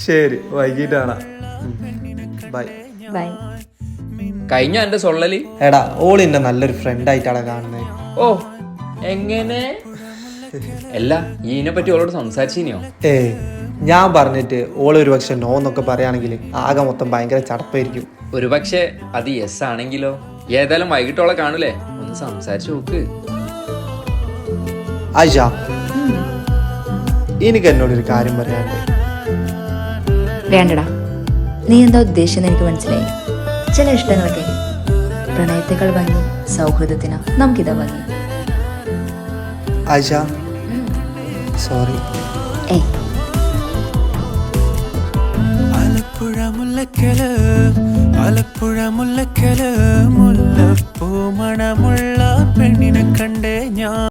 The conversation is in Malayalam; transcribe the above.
ശരി, വൈകിട്ടാണ്. ബൈ. ബൈ. കഴിഞ്ഞ എന്റെ സൊള്ളലി എടാ, ഓൾ എന്നെ നല്ലൊരു ഫ്രണ്ട് ആയിട്ടാണ് കാണുന്നത്. ഓ എങ്ങനെ അല്ല ഈനെ പറ്റി ഓളോട് സംസാരിച്ചിനിയോ? ഞാൻ പറഞ്ഞിട്ട് ഓള് ഒരു പക്ഷെ നോ എന്നൊക്കെ പറയുകയാണെങ്കിൽ ആകെ മൊത്തം ഭയങ്കര ചടപ്പായിരിക്കും. ഒരു പക്ഷെ അത് യെസ് ആണെങ്കിലോ? ഏതായാലും വൈകിട്ടോളെ കാണൂലേ, ഒന്ന് സംസാരിച്ചു നോക്ക്. ആയിഷ, എനിക്ക് എന്നോടൊരു കാര്യം പറയാനുണ്ട്. വേണ്ടടാ, നീ എന്താ ഉദ്ദേശിച്ചെന്ന് എനിക്ക് മനസ്സിലായി. ചില ഇഷ്ടങ്ങളൊക്കെ പ്രണയത്തെക്കാൾ ഭംഗി സൗഹൃദത്തിനാ. നമുക്കിതാ ഭംഗി. ആയിഷ, സോറി. ഏയ്, ആലപ്പുഴ മുല്ലക്കല് മുല്ലപ്പൂ മണമുള്ള പെണ്ണിനെ കണ്ടേ ഞാൻ.